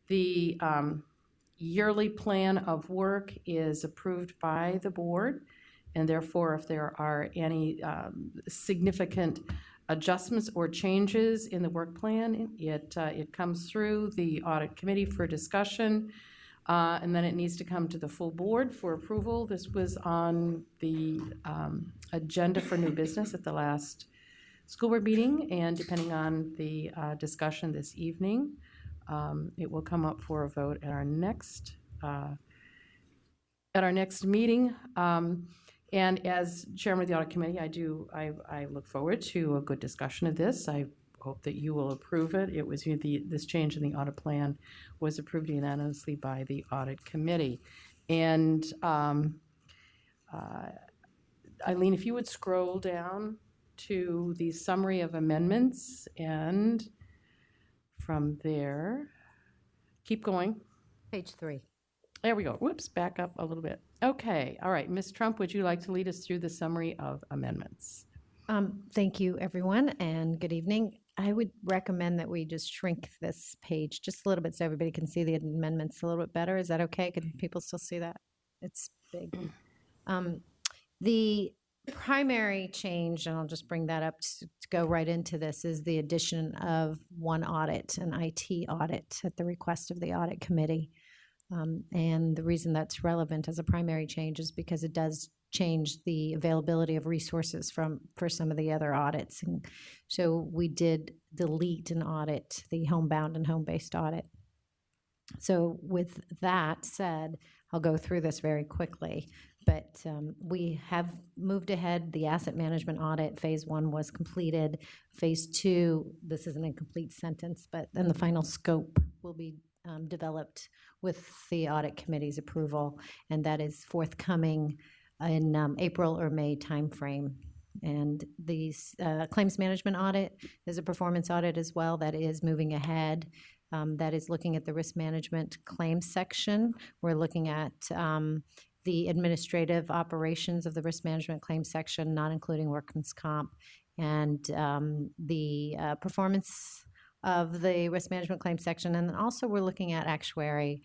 The yearly plan of work is approved by the board, and therefore if there are any significant adjustments or changes in the work plan, it comes through the audit committee for discussion, and then it needs to come to the full board for approval. This was on the agenda for new business at the last school board meeting, and depending on the discussion this evening, it will come up for a vote at our next meeting. And as chairman of the audit committee, I look forward to a good discussion of this. I hope that you will approve it. It was this change in the audit plan was approved unanimously by the audit committee. And Eileen, if you would scroll down to the summary of amendments, and from there, keep going. Page 3. There we go. Whoops, back up a little bit. Okay, all right. Ms. Trump, would you like to lead us through the summary of amendments? Thank you, everyone, and good evening. I would recommend that we just shrink this page just a little bit so everybody can see the amendments a little bit better. Is that okay? Can people still see that? It's big. The primary change, and I'll just bring that up to go right into this, is the addition of one audit, an IT audit, at the request of the audit committee. And the reason that's relevant as a primary change is because it does change the availability of resources for some of the other audits. And so we did delete an audit, the homebound and home-based audit. So with that said, I'll go through this very quickly, but we have moved ahead. The asset management audit, phase 1 was completed. Phase 2, this is an incomplete sentence, but then the final scope will be developed with the audit committee's approval, and that is forthcoming in April or May timeframe. And the claims management audit is a performance audit as well that is moving ahead. That is looking at the risk management claims section. We're looking at the administrative operations of the risk management claims section, not including workman's comp, and the performance of the risk management claims section. And then also we're looking at actuary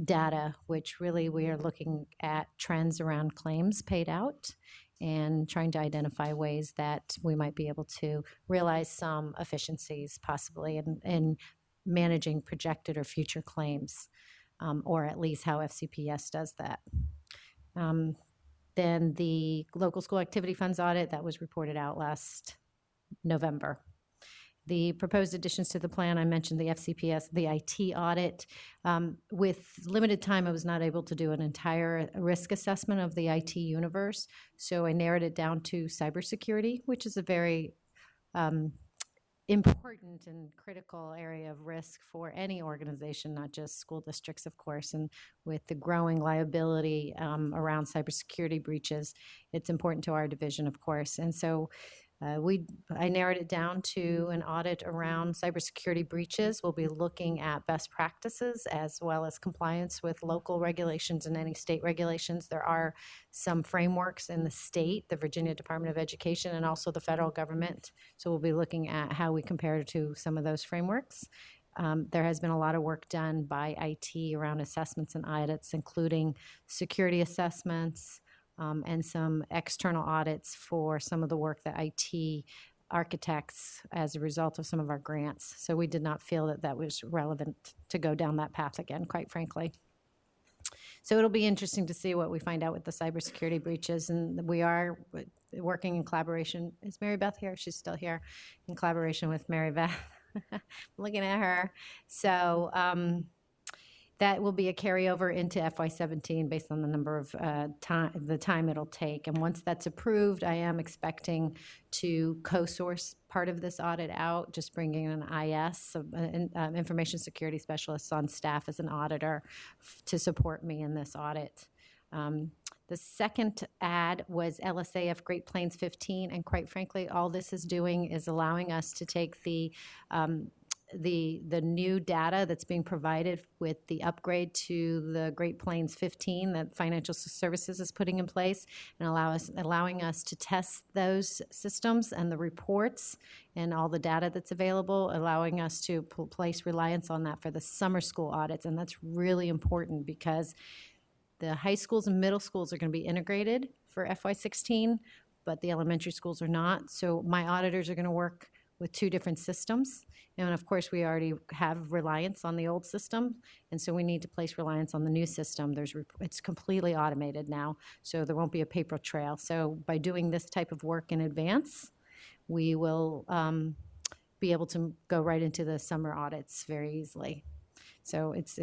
data, which really we are looking at trends around claims paid out and trying to identify ways that we might be able to realize some efficiencies possibly in managing projected or future claims, or at least how FCPS does that. Then the local school activity funds audit, that was reported out last November. The proposed additions to the plan, I mentioned the FCPS, the IT audit. With limited time, I was not able to do an entire risk assessment of the IT universe, so I narrowed it down to cybersecurity, which is a very important and critical area of risk for any organization, not just school districts, of course. And with the growing liability around cybersecurity breaches, it's important to our division, of course. And so I narrowed it down to an audit around cybersecurity breaches. We'll be looking at best practices as well as compliance with local regulations and any state regulations. There are some frameworks in the state, the Virginia Department of Education, and also the federal government. So we'll be looking at how we compare to some of those frameworks. There has been a lot of work done by IT around assessments and audits, including security assessments, and some external audits for some of the work that IT architects as a result of some of our grants. So we did not feel that that was relevant to go down that path again, quite frankly. So it'll be interesting to see what we find out with the cybersecurity breaches, and we are working in collaboration. Is Mary Beth here? She's still here, in collaboration with Mary Beth. Looking at her. So that will be a carryover into FY17 based on the number of the time it'll take. And once that's approved, I am expecting to co-source part of this audit out, just bringing an IS, information security specialist on staff as an auditor to support me in this audit. The second add was LSAF Great Plains 15, and quite frankly, all this is doing is allowing us to take the the new data that's being provided with the upgrade to the Great Plains 15 that Financial Services is putting in place, and allowing us to test those systems and the reports and all the data that's available, allowing us to place reliance on that for the summer school audits. And that's really important because the high schools and middle schools are going to be integrated for FY16, but the elementary schools are not. So my auditors are going to work with two different systems. And of course, we already have reliance on the old system, and so we need to place reliance on the new system. It's completely automated now, so there won't be a paper trail. So by doing this type of work in advance, we will be able to go right into the summer audits very easily. So it's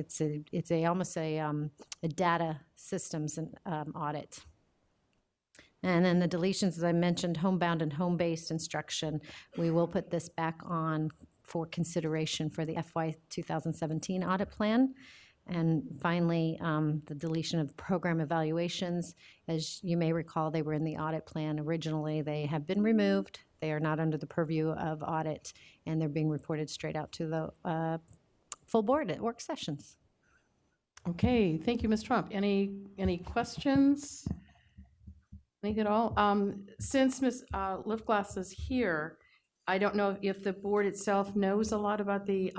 almost a data systems and audit. And then the deletions, as I mentioned, homebound and home-based instruction, we will put this back on for consideration for the FY 2017 audit plan. And finally, the deletion of program evaluations. As you may recall, they were in the audit plan originally. They have been removed. They are not under the purview of audit, and they're being reported straight out to the full board at work sessions. Okay, thank you, Ms. Trump. Any questions? Anything at all? Since Ms. Liftglass is here, I don't know if the board itself knows a lot about the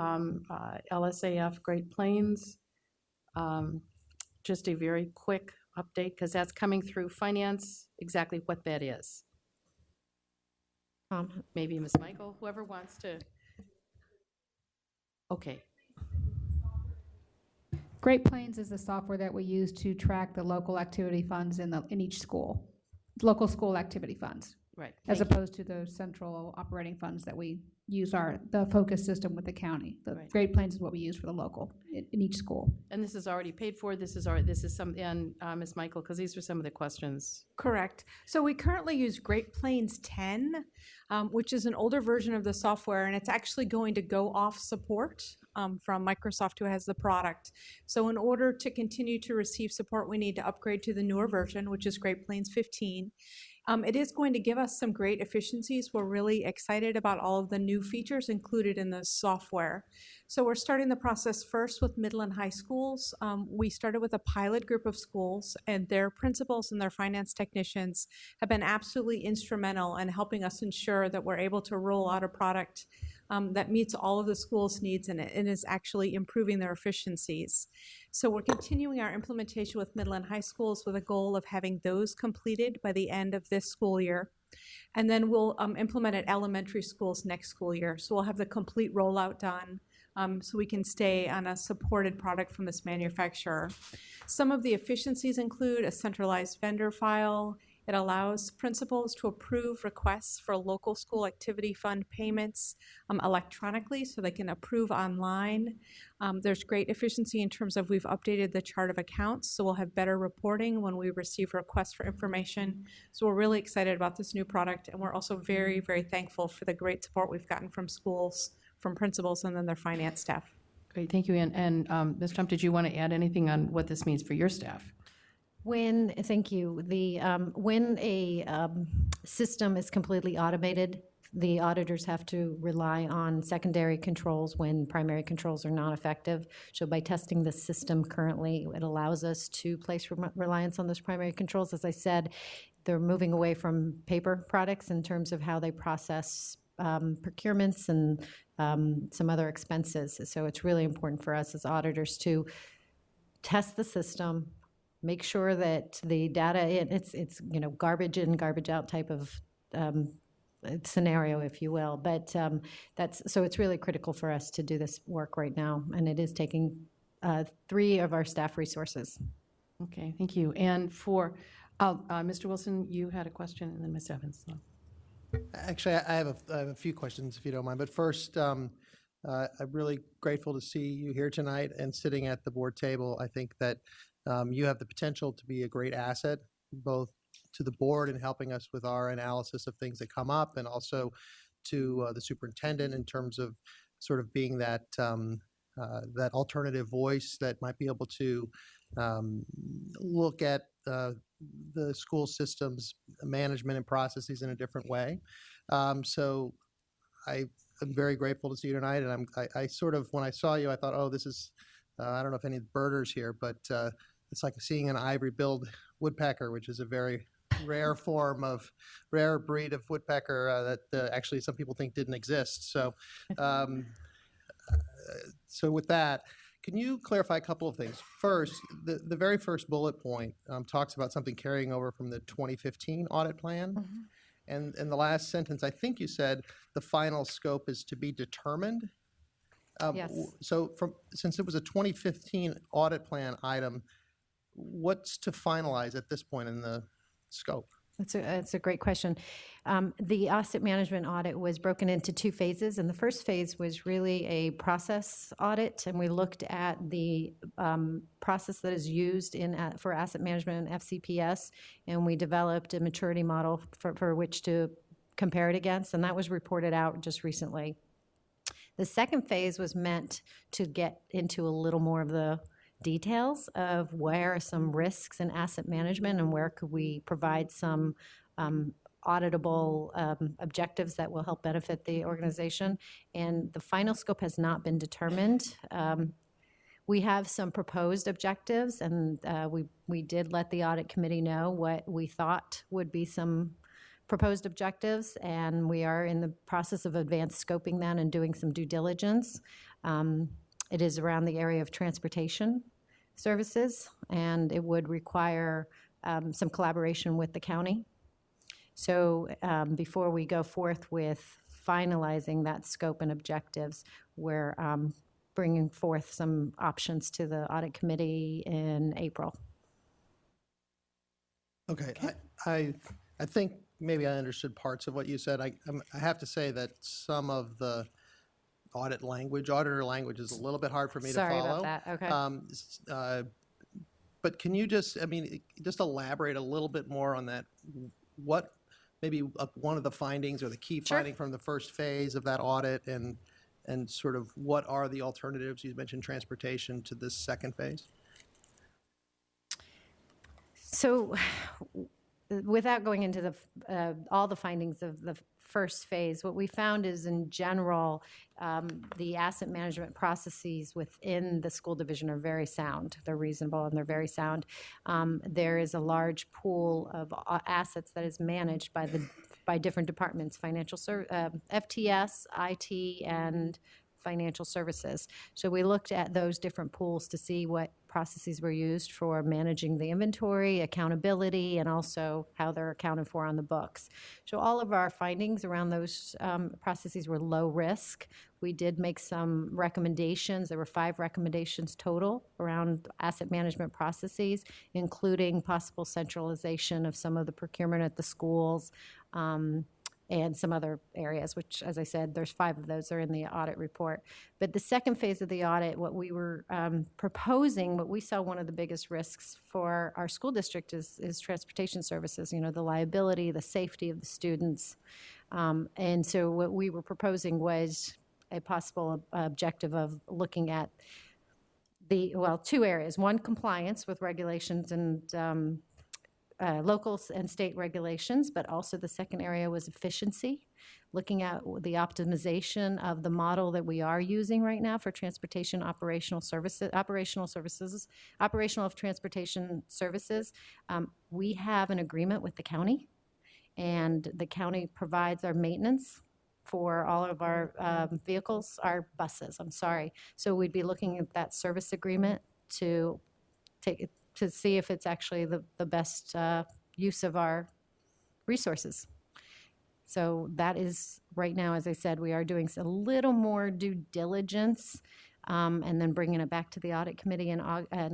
LSAF Great Plains. Just a very quick update, because that's coming through finance, exactly what that is. Maybe Ms. Michael, whoever wants to. Okay. Great Plains is the software that we use to track the local activity funds in each school, local school activity funds, Right. as opposed to the central operating funds that we use the focus system with the county. The Right. Great Plains is what we use for the local in each school. And this is already paid for. This is some, and Ms. Michael, because these are some of the questions. Correct. So we currently use Great Plains 10, which is an older version of the software, and it's actually going to go off support from Microsoft, who has the product. So in order to continue to receive support, we need to upgrade to the newer version, which is Great Plains 15. It is going to give us some great efficiencies. We're really excited about all of the new features included in the software. So we're starting the process first with middle and high schools. We started with a pilot group of schools, and their principals and their finance technicians have been absolutely instrumental in helping us ensure that we're able to roll out a product that meets all of the school's needs and is actually improving their efficiencies. So we're continuing our implementation with middle and high schools with a goal of having those completed by the end of this school year. And then we'll implement at elementary schools next school year. So we'll have the complete rollout done so we can stay on a supported product from this manufacturer. Some of the efficiencies include a centralized vendor file. It allows principals to approve requests for local school activity fund payments electronically, so they can approve online. There's great efficiency in terms of we've updated the chart of accounts, so we'll have better reporting when we receive requests for information. So we're really excited about this new product, and we're also very, very thankful for the great support we've gotten from schools, from principals, and then their finance staff. Great, thank you. And Ms. Trump, did you want to add anything on what this means for your staff? Thank you. When a system is completely automated, the auditors have to rely on secondary controls when primary controls are not effective. So by testing the system currently, it allows us to place reliance on those primary controls. As I said, they're moving away from paper products in terms of how they process procurements and some other expenses. So it's really important for us as auditors to test the system, make sure that the data, it's garbage in, garbage out type of scenario, if you will. But so it's really critical for us to do this work right now, and it is taking 3 of our staff resources. Okay, thank you. And for Mr. Wilson, you had a question, and then Ms. Evans. So. Actually, I have a few questions, if you don't mind. But first, I'm really grateful to see you here tonight and sitting at the board table. I think that you have the potential to be a great asset, both to the board in helping us with our analysis of things that come up, and also to the superintendent in terms of sort of being that that alternative voice that might be able to look at the school system's management and processes in a different way. So I I'm very grateful to see you tonight, and I sort of, when I saw you, I thought, oh, this is, I don't know if any birders here, but it's like seeing an ivory-billed woodpecker, which is a very rare breed of woodpecker that actually some people think didn't exist. So, so with that, can you clarify a couple of things? First, the very first bullet point talks about something carrying over from the 2015 audit plan. Mm-hmm. And in the last sentence, I think you said the final scope is to be determined. Yes. So since it was a 2015 audit plan item, what's to finalize at this point in the scope? That's a great question. The asset management audit was broken into two phases, and the first phase was really a process audit, and we looked at the process that is used for asset management and FCPS, and we developed a maturity model for which to compare it against, and that was reported out just recently. The second phase was meant to get into a little more of the details of where are some risks in asset management and where could we provide some auditable objectives that will help benefit the organization. And the final scope has not been determined. We have some proposed objectives, and we did let the audit committee know what we thought would be some proposed objectives, and we are in the process of advanced scoping that and doing some due diligence. It is around the area of transportation services, and it would require some collaboration with the county. So before we go forth with finalizing that scope and objectives, we're bringing forth some options to the audit committee in April. Okay. I think maybe I understood parts of what you said. I have to say that some of the auditor language is a little bit hard for me to follow. Sorry about that. Okay. But can you just elaborate a little bit more on that? What maybe one of the findings or the key finding from the first phase of that audit, and sort of what are the alternatives? You mentioned transportation to this second phase. So without going into all the findings of the first phase, what we found is in general, the asset management processes within the school division are very sound. They're reasonable and they're very sound. There is a large pool of assets that is managed by different departments, FTS, IT, and financial services. So we looked at those different pools to see what processes were used for managing the inventory, accountability, and also how they're accounted for on the books. So all of our findings around those processes were low risk. We did make some recommendations. There were 5 recommendations total around asset management processes, including possible centralization of some of the procurement at the schools, and some other areas, which, as I said, there's 5 of those are in the audit report. But the second phase of the audit, what we were proposing, what we saw one of the biggest risks for our school district is transportation services, the liability, the safety of the students. And so what we were proposing was a possible objective of looking at 2 areas. One, compliance with regulations and local and state regulations, but also the second area was efficiency, looking at the optimization of the model that we are using right now for transportation operational of transportation services. We have an agreement with the county, and the county provides our maintenance for all of our vehicles, our buses, So we'd be looking at that service agreement to see if it's actually the best use of our resources. So that is, right now, as I said, we are doing a little more due diligence and then bringing it back to the audit committee in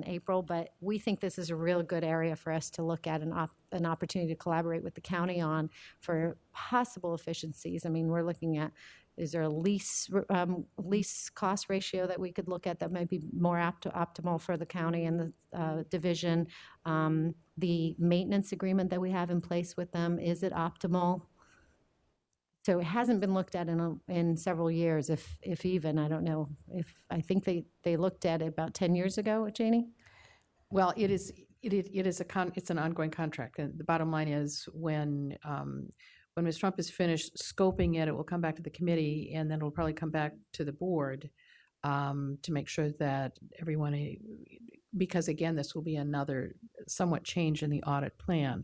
April. But we think this is a real good area for us to look at an opportunity to collaborate with the county on for possible efficiencies. I mean, we're looking at, is there a lease cost ratio that we could look at that might be more optimal for the county and the division? The maintenance agreement that we have in place with them, is it optimal? So it hasn't been looked at in several years, if even. I don't know. I think they looked at it about 10 years ago, Janie? Well, it's an ongoing contract. And the bottom line is when when Ms. Trump is finished scoping it, it will come back to the committee, and then it'll probably come back to the board to make sure that everyone, because again, this will be another somewhat change in the audit plan.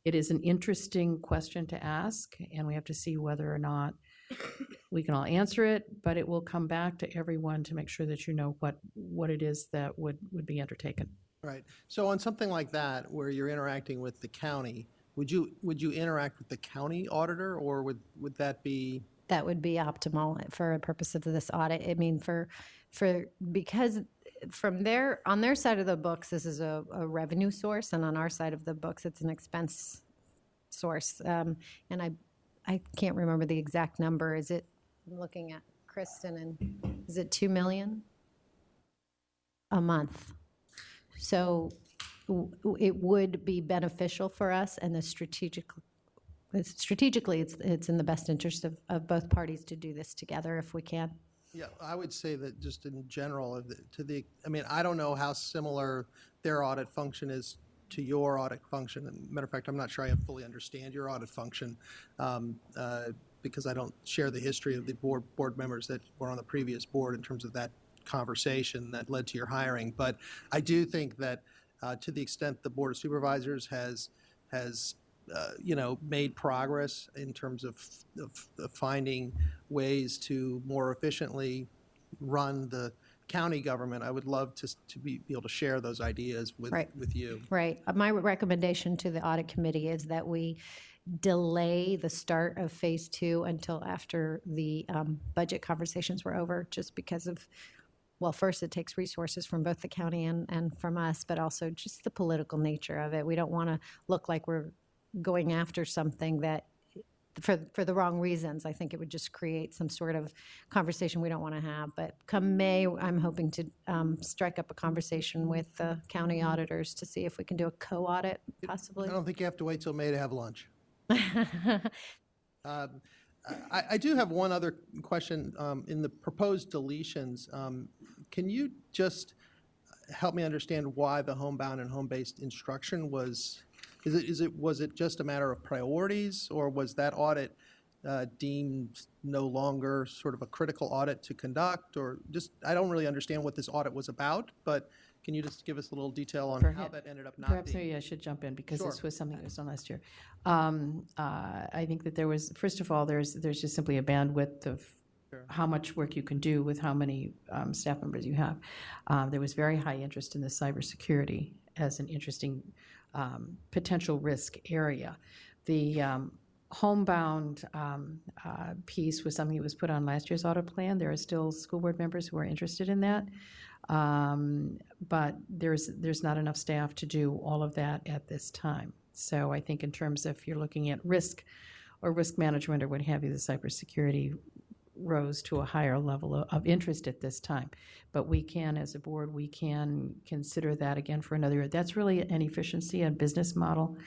It is an interesting question to ask, and we have to see whether or not we can all answer it, but it will come back to everyone to make sure that you know what it is that would be undertaken. Right. So on something like that, where you're interacting with the county, would you interact with the county auditor, or would that be? That would be optimal for a purpose of this audit. I mean, because from on their side of the books, this is a revenue source, and on our side of the books, it's an expense source. And I can't remember the exact number. I'm looking at Kristen, and is it $2 million a month? So it would be beneficial for us, and strategically, it's in the best interest of both parties to do this together if we can. Yeah, I would say that just in general, I mean, I don't know how similar their audit function is to your audit function. And matter of fact, I'm not sure I fully understand your audit function because I don't share the history of the board members that were on the previous board in terms of that conversation that led to your hiring. But I do think that to the extent the Board of Supervisors has made progress in terms of finding ways to more efficiently run the county government, I would love to be able to share those ideas with you. Right. My recommendation to the audit committee is that we delay the start of phase 2 until after the budget conversations were over, just because of, well, first, it takes resources from both the county and from us, but also just the political nature of it. We don't want to look like we're going after something that for the wrong reasons. I think it would just create some sort of conversation we don't want to have. But come May, I'm hoping to strike up a conversation with the county auditors to see if we can do a co-audit, possibly. I don't think you have to wait till May to have lunch. I do have one other question. In the proposed deletions, can you just help me understand why the homebound and home-based instruction was it just a matter of priorities, or was that audit deemed no longer sort of a critical audit to conduct, or just, I don't really understand what this audit was about, but can you just give us a little detail on how that ended up not Perhaps being? maybe I should jump in, because Sure. this was something that was done last year. I think that there was, first of all, there's just simply a bandwidth of how much work you can do with how many staff members you have. There was very high interest in the cybersecurity as an interesting potential risk area. The homebound piece was something that was put on last year's audit plan. There are still school board members who are interested in that, but there's not enough staff to do all of that at this time. So I think in terms of if you're looking at risk or risk management or what have you, the cybersecurity rose to a higher level of interest at this time. But we can, as a board, we can consider that again for another year. That's really an efficiency and business model.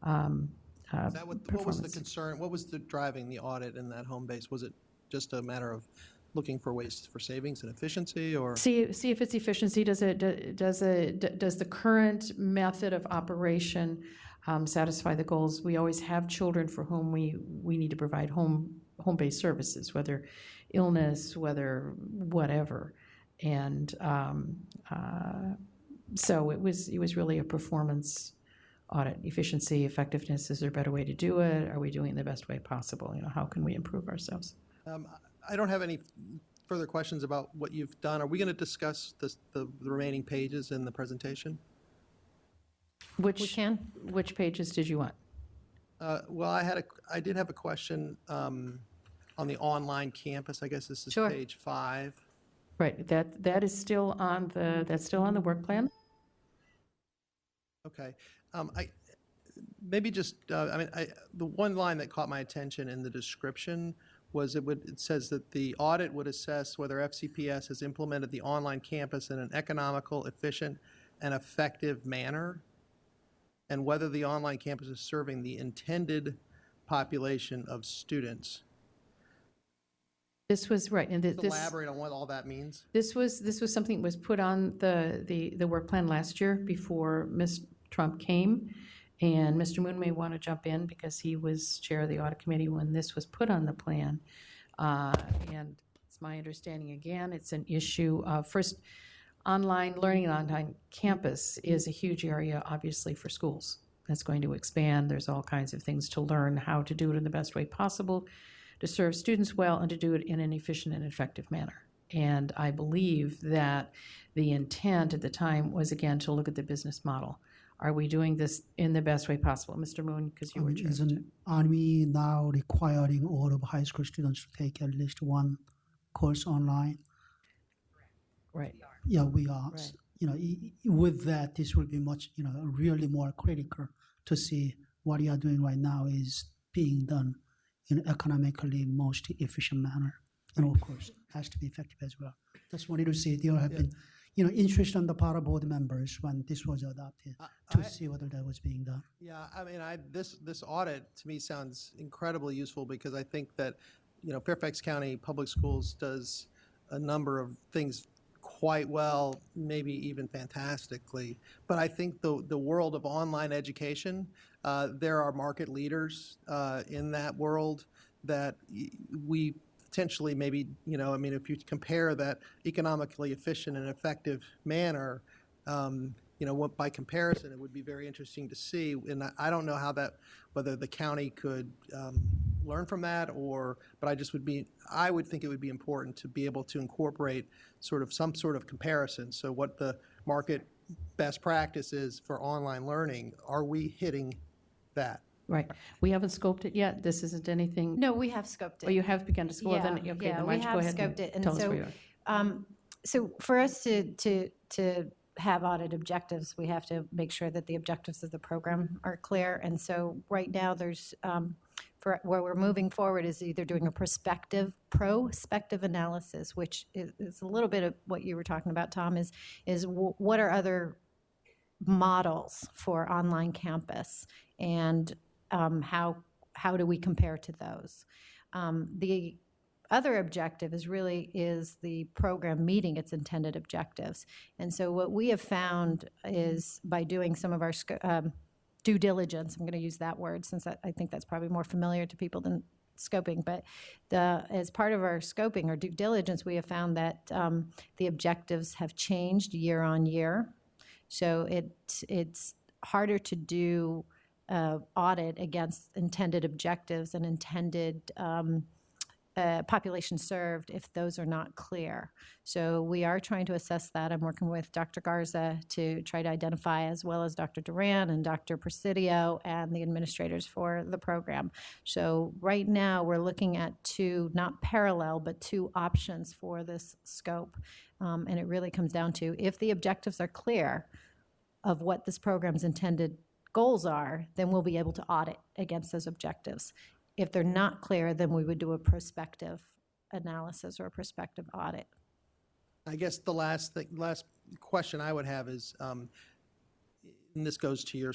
Is that what was the concern? What was driving the audit in that home base? Was it just a matter of looking for ways for savings and efficiency, or see if it's efficiency? Does the current method of operation satisfy the goals? We always have children for whom we need to provide home-based services, whether illness, whether whatever, and so it was really a performance audit. Efficiency, effectiveness, is there a better way to do it? Are we doing it the best way possible? How can we improve ourselves? I don't have any further questions about what you've done. Are we going to discuss the remaining pages in the presentation? Which pages did you want? Well, I did have a question on the online campus. I guess this is Sure. page 5. Right. That is still on the work plan. Okay. The one line that caught my attention in the description was it says that the audit would assess whether FCPS has implemented the online campus in an economical, efficient, and effective manner, and whether the online campus is serving the intended population of students. This was right, and Just elaborate on what all that means. This was something that was put on the work plan last year before Ms. Trump came, And Mr. Moon may want to jump in because he was chair of the audit committee when this was put on the plan. And it's my understanding, again, it's an issue of, first, online learning on campus is a huge area, obviously, for schools. That's going to expand. There's all kinds of things to learn how to do it in the best way possible, to serve students well, and to do it in an efficient and effective manner. And I believe that the intent at the time was, again, to look at the business model. Are we doing this in the best way possible? Mr. Moon, because you were chair. Aren't we now requiring all of high school students to take at least one course online? Right. Yeah, we are. Right. With that, this will be much, really more critical to see what you are doing right now is being done in an economically most efficient manner. And of course, has to be effective as well. Just wanted to see there have been, interest on the part of board members when this was adopted to see whether that was being done. Yeah, I mean, this audit to me sounds incredibly useful because I think that, Fairfax County Public Schools does a number of things quite well, maybe even fantastically. But I think the world of online education, there are market leaders in that world that we potentially maybe, if you compare that economically efficient and effective manner, by comparison, it would be very interesting to see. And I don't know whether the county could learn from that, but I would think it would be important to be able to incorporate some sort of comparison. So what the market best practice is for online learning, are we hitting that? Right. We haven't scoped it yet. This isn't anything. No, we have scoped it. Oh, you have begun to scope. Yeah, Then, okay, yeah, then why we don't you go have ahead scoped it. and And tell us so, where you are. So for us to have audit objectives, we have to make sure that the objectives of the program are clear. And so right now there's, for where we're moving forward is either doing a prospective analysis, which is a little bit of what you were talking about, Tom, is what are other models for online campus, and how do we compare to those? The other objective is the program meeting its intended objectives. And so what we have found is by doing some of our due diligence, I'm going to use that word since I think that's probably more familiar to people than scoping, but as part of our scoping or due diligence, we have found that the objectives have changed year on year. So it's harder to do audit against intended objectives and intended population served if those are not clear. So we are trying to assess that. I'm working with Dr. Garza to try to identify, as well as Dr. Duran and Dr. Presidio and the administrators for the program. So right now we're looking at two, not parallel, but two options for this scope. And it really comes down to, if the objectives are clear of what this program's intended goals are, then we'll be able to audit against those objectives. If they're not clear, then we would do a prospective analysis or a prospective audit. I guess the last question I would have is, and this goes to your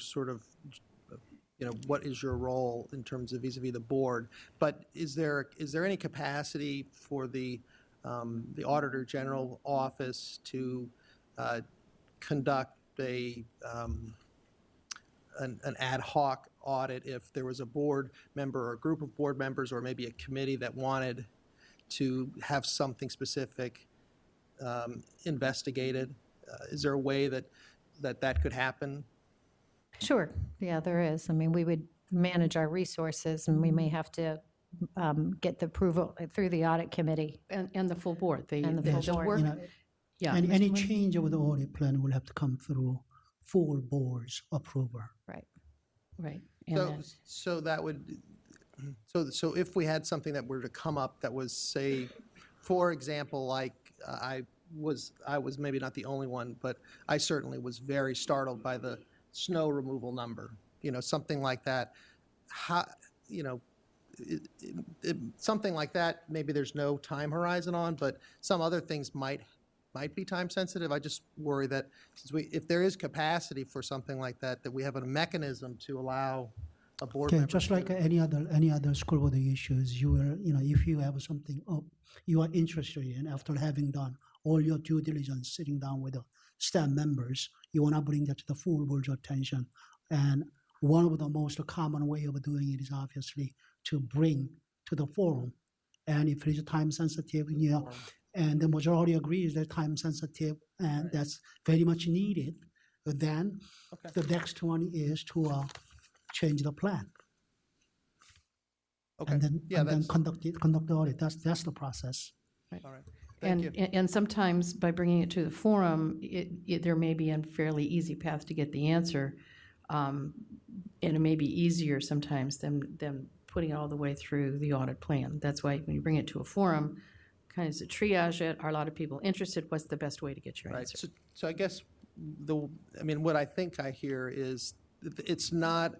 what is your role in terms of vis-a-vis the board, but is there any capacity for the Auditor General office to conduct an ad hoc audit if there was a board member or a group of board members or maybe a committee that wanted to have something specific investigated? Is there a way that could happen? Sure. Yeah, there is. I mean, we would manage our resources, and we may have to get the approval through the audit committee. And the full board. And the full board. Yeah. And any change of the audit plan will have to come through full board's approval. Right. Right. So that would, so if we had something that were to come up that was, say, for example, like I was maybe not the only one, but I certainly was very startled by the snow removal number, something like that. Something like that, maybe there's no time horizon on, but some other things might be time sensitive. I just worry that if there is capacity for something like that, that we have a mechanism to allow a board member. Just like any other school board issues, you will, if you have something you are interested in, after having done all your due diligence, sitting down with the staff members, you want to bring that to the full board's attention. And one of the most common way of doing it is obviously to bring to the forum. And if it is time sensitive, and the majority agrees that time sensitive and that's very much needed, then the next one is to change the plan. Okay. And then, Yeah, that's, conduct the audit. That's the process. all right. Thank you. And sometimes by bringing it to the forum, there may be a fairly easy path to get the answer. And it may be easier sometimes than putting it all the way through the audit plan. That's why when you bring it to a forum, kind of to triage it, are a lot of people interested? What's the best way to get your Right. answer? So I guess what I think I hear is it's not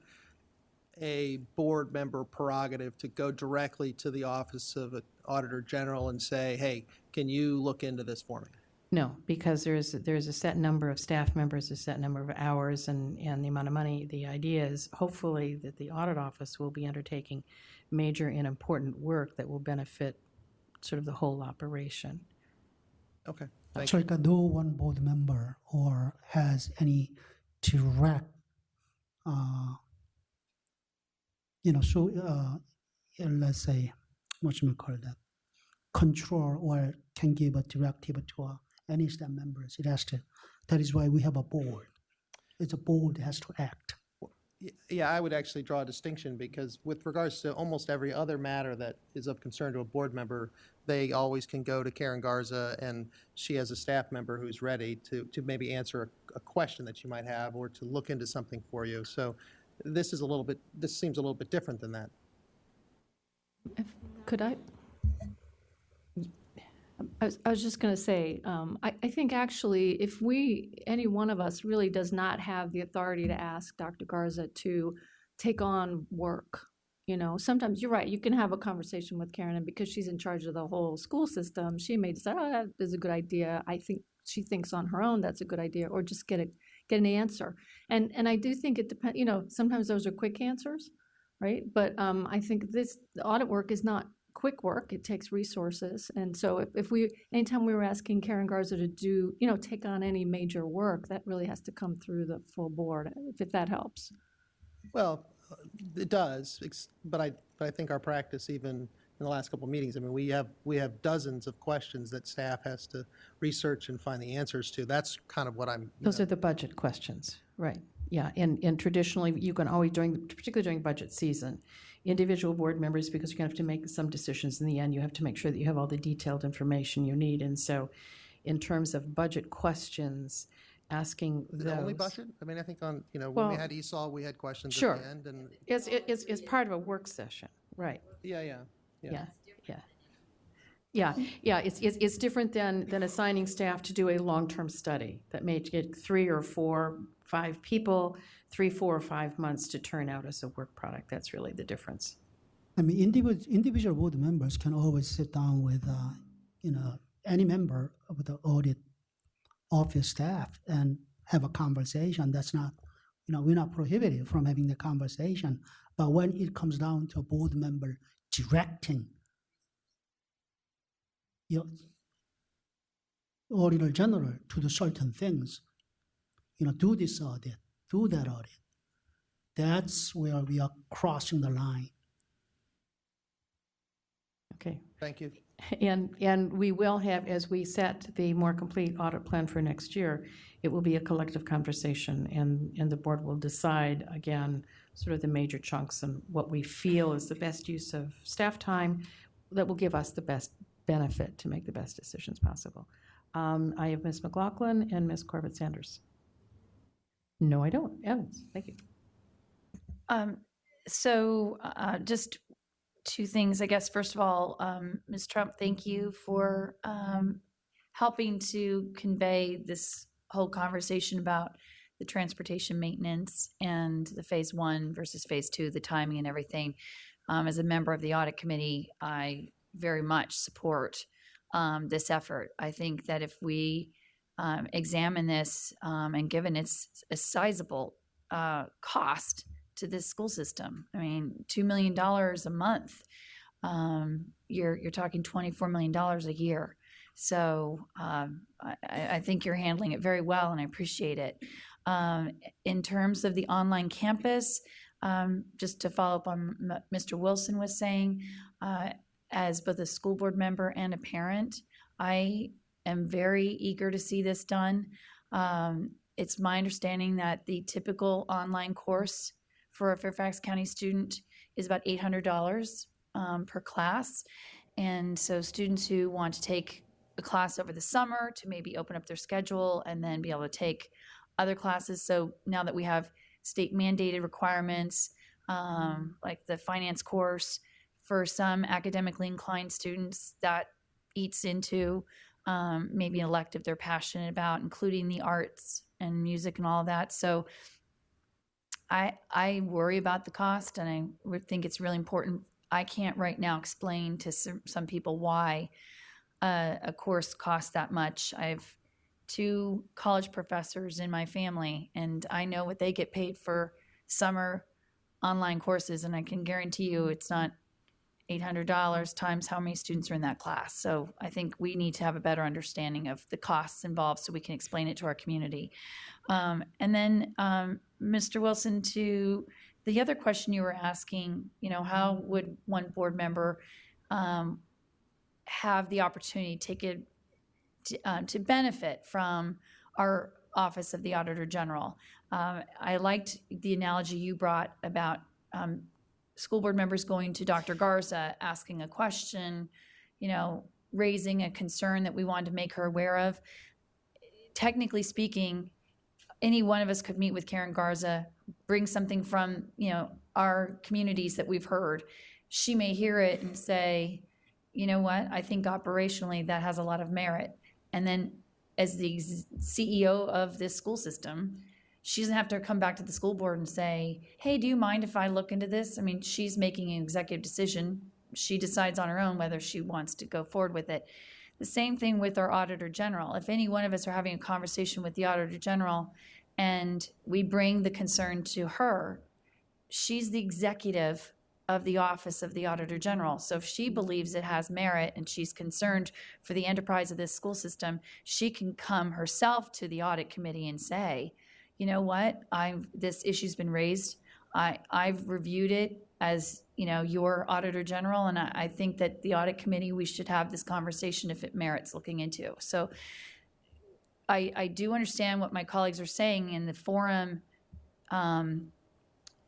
a board member prerogative to go directly to the Office of an Auditor General and say, hey, can you look into this for me? No, because there's a set number of staff members, a set number of hours, and the amount of money. The idea is hopefully that the audit office will be undertaking major and important work that will benefit sort of the whole operation. Okay. Thank So you. like no one board member or has any direct, let's say, what you call that, control or can give a directive to any staff members. It has to. That is why we have a board. It's a board that has to act. Yeah, I would actually draw a distinction because with regards to almost every other matter that is of concern to a board member, they always can go to Karen Garza and she has a staff member who's ready to maybe answer a question that you might have or to look into something for you. So this seems a little bit different than that. Could I? I was just going to say, I think actually if any one of us really does not have the authority to ask Dr. Garza to take on work, sometimes you're right, you can have a conversation with Karen, and because she's in charge of the whole school system, she may decide, oh, that is a good idea. I think she thinks on her own that's a good idea, or just get an answer. And I do think it depends, sometimes those are quick answers, right? But I think the audit work is not quick work. It takes resources. And so anytime we were asking Karen Garza to do, take on any major work, that really has to come through the full board, if that helps. Well, it does, but I think our practice, even in the last couple of meetings, we have dozens of questions that staff has to research and find the answers to. That's kind of what I'm. Those are the budget questions, right? Yeah, and traditionally you can always, particularly during budget season, individual board members, because you're going to have to make some decisions in the end, you have to make sure that you have all the detailed information you need. And so in terms of budget questions, asking those. The only budget? I think on, when we had ESOL, we had questions Sure. at the end. And It's part of a work session, right? Yeah. It's different than assigning staff to do a long-term study that may take 3 or 4, 5 people, 3, 4, or 5 months to turn out as a work product. That's really the difference. Individual board members can always sit down with, any member of the audit office staff and have a conversation. That's not, we're not prohibited from having the conversation. But when it comes down to a board member directing Auditor General to do certain things, do this audit, do that audit, that's where we are crossing the line. Okay. Thank you. And we will have, as we set the more complete audit plan for next year, it will be a collective conversation, and the board will decide, again, sort of the major chunks and what we feel is the best use of staff time that will give us the best benefit to make the best decisions possible. I have Ms. McLaughlin and Ms. Corbett-Sanders. No, I don't. Evans, thank you. Just 2 things, I guess. First of all, Ms. Trump, thank you for helping to convey this whole conversation about the transportation maintenance and the phase 1 versus phase 2, the timing and everything. As a member of the audit committee, I very much support this effort. I think that if we examine this, and given it's a sizable cost to this school system, $2 million a month, you're talking $24 million a year. So I think you're handling it very well, and I appreciate it. In terms of the online campus, just to follow up on Mr. Wilson was saying, as both a school board member and a parent, I am very eager to see this done. It's my understanding that the typical online course for a Fairfax County student is about $800 per class. And so students who want to take a class over the summer to maybe open up their schedule and then be able to take other classes. So now that we have state mandated requirements, like the finance course, for some academically inclined students, that eats into maybe an elective they're passionate about, including the arts and music and all of that. So I worry about the cost, and I would think it's really important. I can't right now explain to some people why a course costs that much. I have 2 college professors in my family, and I know what they get paid for summer online courses, and I can guarantee you it's not $800 times how many students are in that class. So I think we need to have a better understanding of the costs involved so we can explain it to our community. And then, Mr. Wilson, to the other question you were asking, how would one board member have the opportunity to benefit from our Office of the Auditor General? I liked the analogy you brought about school board members going to Dr. Garza, asking a question, raising a concern that we wanted to make her aware of. Technically speaking, any one of us could meet with Karen Garza, bring something from, our communities that we've heard. She may hear it and say, you know what, I think operationally that has a lot of merit. And then as the CEO of this school system, she doesn't have to come back to the school board and say, hey, do you mind if I look into this? I mean, she's making an executive decision. She decides on her own whether she wants to go forward with it. The same thing with our Auditor General. If any one of us are having a conversation with the Auditor General and we bring the concern to her, she's the executive of the Office of the Auditor General. So if she believes it has merit and she's concerned for the enterprise of this school system, she can come herself to the audit committee and say, you know what, this issue's been raised. I've reviewed it as, your Auditor General, and I think that the audit committee, we should have this conversation if it merits looking into. So I do understand what my colleagues are saying, and the forum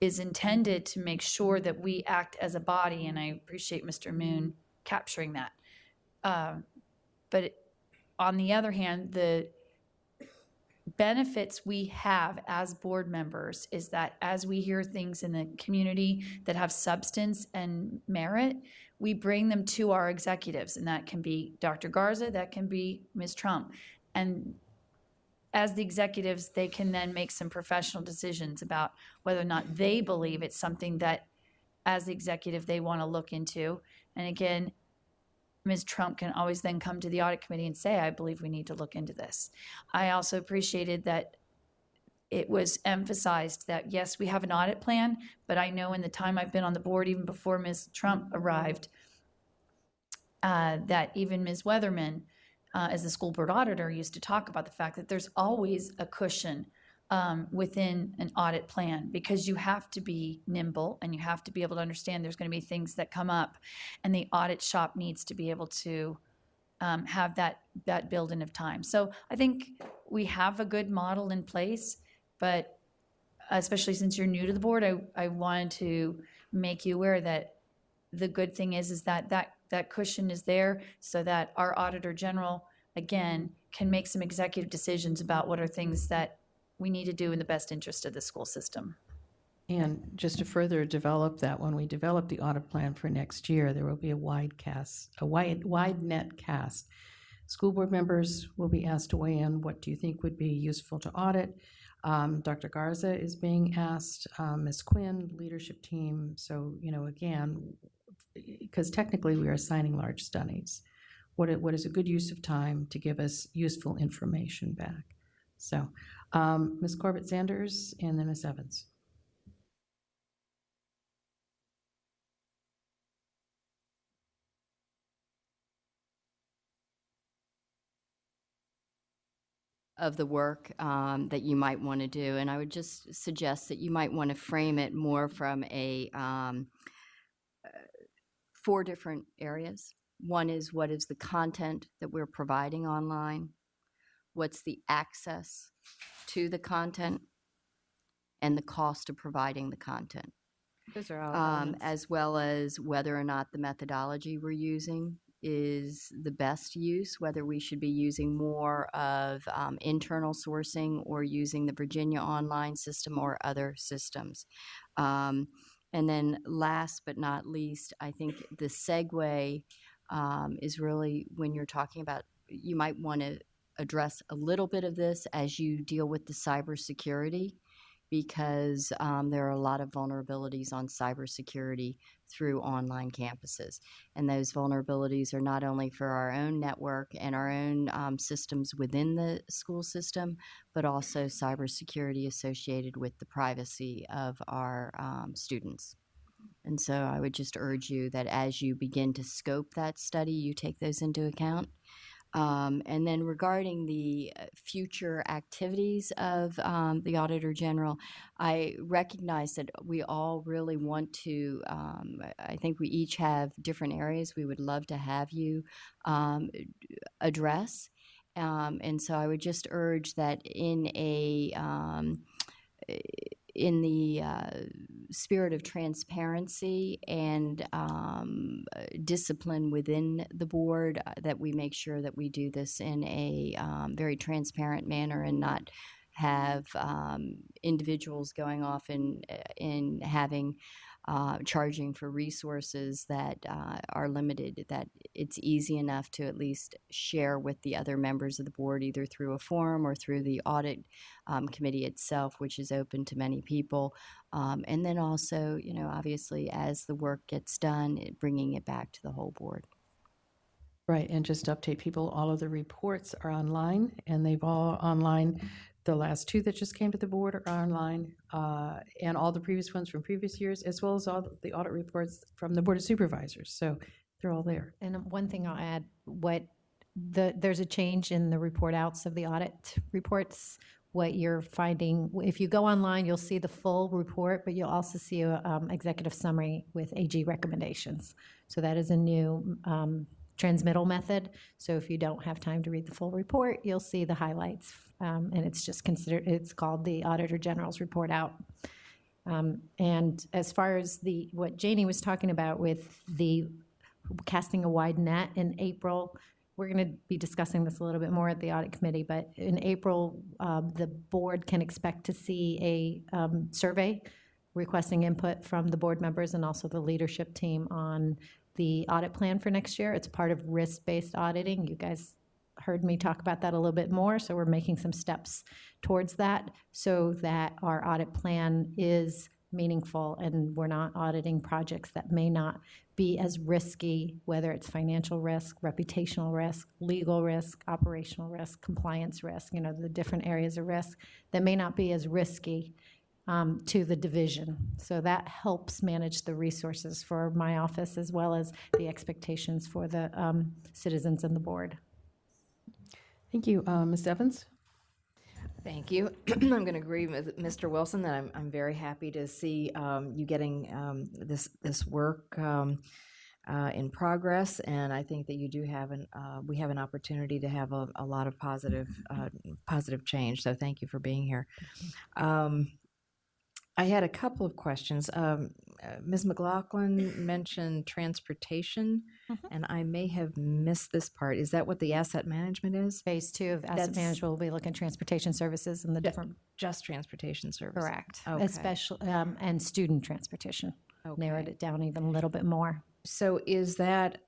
is intended to make sure that we act as a body, and I appreciate Mr. Moon capturing that. But on the other hand, the benefits we have as board members is that as we hear things in the community that have substance and merit, we bring them to our executives, and that can be Dr. Garza, that can be Ms. Trump. And as the executives, they can then make some professional decisions about whether or not they believe it's something that, as the executive, they want to look into. And again, Ms. Trump can always then come to the audit committee and say, I believe we need to look into this. I also appreciated that it was emphasized that, yes, we have an audit plan, but I know in the time I've been on the board, even before Ms. Trump arrived, that even Ms. Weatherman, as the school board auditor, used to talk about the fact that there's always a cushion within an audit plan, because you have to be nimble and you have to be able to understand there's going to be things that come up, and the audit shop needs to be able to have that build-in of time. So I think we have a good model in place, but especially since you're new to the board, I wanted to make you aware that the good thing is that cushion is there so that our Auditor General, again, can make some executive decisions about what are things that we need to do in the best interest of the school system. And just to further develop that, when we develop the audit plan for next year, there will be a wide net cast. School board members will be asked to weigh in. What do you think would be useful to audit? Dr. Garza is being asked, Ms. Quinn, leadership team. So, again, because technically we are assigning large studies. What is a good use of time to give us useful information back? So, Ms. Corbett-Sanders and then Ms. Evans. of the work that you might want to do. And I would just suggest that you might want to frame it more from a 4 different areas. One is, what is the content that we're providing online? What's the access to the content? And the cost of providing the content. Those are all elements. As well as whether or not the methodology we're using is the best use, whether we should be using more of internal sourcing or using the Virginia online system or other systems. And then last but not least, I think the segue is really when you're talking about, you might want to address a little bit of this as you deal with the cybersecurity, because there are a lot of vulnerabilities on cybersecurity through online campuses. And those vulnerabilities are not only for our own network and our own systems within the school system, but also cybersecurity associated with the privacy of our students. And so I would just urge you that as you begin to scope that study, you take those into account. And then regarding the future activities of the Auditor General, I recognize that we all really want to, I think we each have different areas we would love to have you address. And so I would just urge that in the spirit of transparency and discipline within the board, that we make sure that we do this in a very transparent manner and not have individuals going off in having charging for resources that are limited, that it's easy enough to at least share with the other members of the board, either through a forum or through the audit committee itself, which is open to many people. And then also, obviously, as the work gets done, bringing it back to the whole board. Right, and just to update people, all of the reports are online, and they've all online. The last 2 that just came to the board are online, and all the previous ones from previous years, as well as all the audit reports from the Board of Supervisors. So they're all there. And one thing I'll add, there's a change in the report outs of the audit reports. What you're finding, if you go online, you'll see the full report, but you'll also see a executive summary with AG recommendations. So that is a new transmittal method. So if you don't have time to read the full report, you'll see the highlights, and it's called the Auditor General's Report Out. And as far as what Janie was talking about with the casting a wide net in April, we're going to be discussing this a little bit more at the audit committee, but in April, the board can expect to see a survey requesting input from the board members and also the leadership team on the audit plan for next year. It's part of risk-based auditing. You guys heard me talk about that a little bit more, so we're making some steps towards that so that our audit plan is meaningful and we're not auditing projects that may not be as risky, whether it's financial risk, reputational risk, legal risk, operational risk, compliance risk, the different areas of risk that may not be as risky to the division. So that helps manage the resources for my office as well as the expectations for the citizens and the board. Thank you. Ms. Evans? Thank you. I'm going to agree with Mr. Wilson that I'm very happy to see you getting this work in progress, and I think that you do have we have an opportunity to have a lot of positive change. So thank you for being here. I had a couple of questions. Ms. McLaughlin mentioned transportation, and I may have missed this part. Is that what the asset management is? Phase 2 of asset management will be looking at transportation services and the different. Just transportation services. Correct. Okay. Especially and student transportation. Okay. Narrowed it down even a little bit more. So is that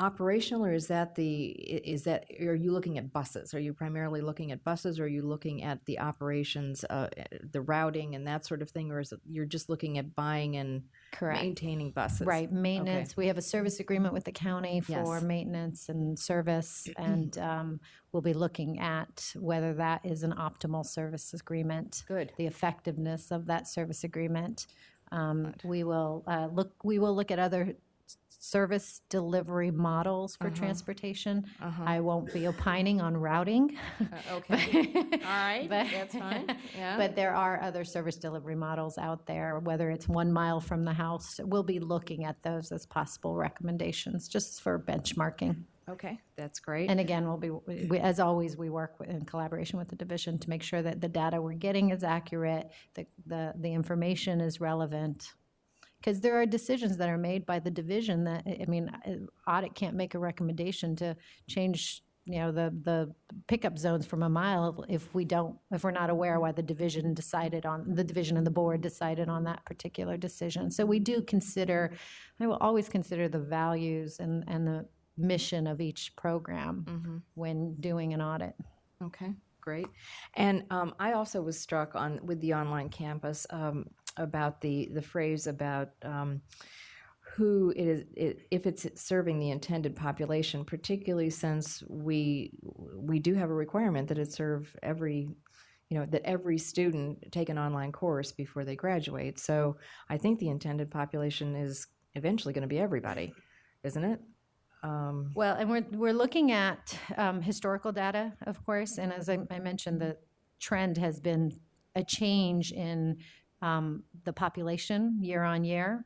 operational, or is that are you looking at buses? Are you primarily looking at buses, or are you looking at the operations, the routing and that sort of thing, or is it you're just looking at buying and Correct. maintaining buses? Right, maintenance. Okay. We have a service agreement with the county for Yes. maintenance and service, and we'll be looking at whether that is an optimal service agreement. Good. The effectiveness of that service agreement. We will look at other service delivery models for transportation. I won't be opining on routing. Okay. All right, But- that's fine. Yeah. But there are other service delivery models out there, whether it's 1 mile from the house. We'll be looking at those as possible recommendations, just for benchmarking. Okay, that's great. And again, as always, we work in collaboration with the division to make sure that the data we're getting is accurate, the information is relevant. Because there are decisions that are made by the division that, I mean, audit can't make a recommendation to change, the pickup zones from a mile if we're not aware why the division and the board decided on that particular decision. So we do I will always consider the values and the mission of each program when doing an audit. Okay, great. And I also was struck with the online campus about the phrase about who it is, if it's serving the intended population, particularly since we do have a requirement that it serve that every student take an online course before they graduate. So I think the intended population is eventually going to be everybody, isn't it? Well, and we're looking at historical data, of course, and as I mentioned, the trend has been a change in the population year on year.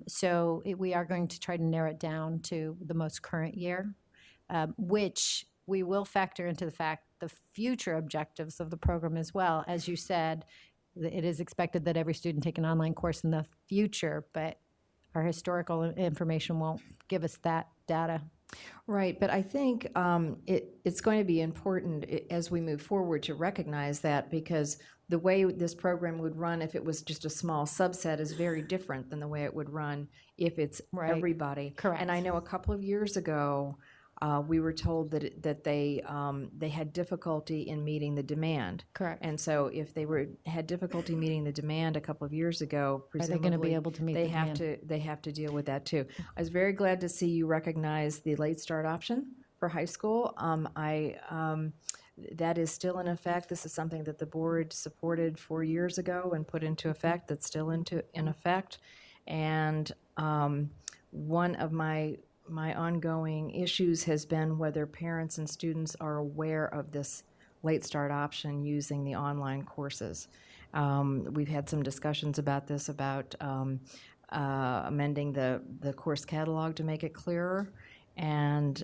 So we are going to try to narrow it down to the most current year, which we will factor into the future objectives of the program as well. As you said, it is expected that every student take an online course in the future, but our historical information won't give us that data. Right, but I think it's going to be important as we move forward to recognize that, because the way this program would run if it was just a small subset is very different than the way it would run if it's everybody. Correct. And I know a couple of years ago, we were told that they had difficulty in meeting the demand. Correct. And so if they had difficulty meeting the demand a couple of years ago, Are they presumably going to be able to meet the demand? they have to deal with that too. I was very glad to see you recognize the late start option for high school. That is still in effect. This is something that the board supported 4 years ago and put into effect. That's still in effect. And one of my ongoing issues has been whether parents and students are aware of this late start option using the online courses. We've had some discussions about this, about amending the course catalog to make it clearer. And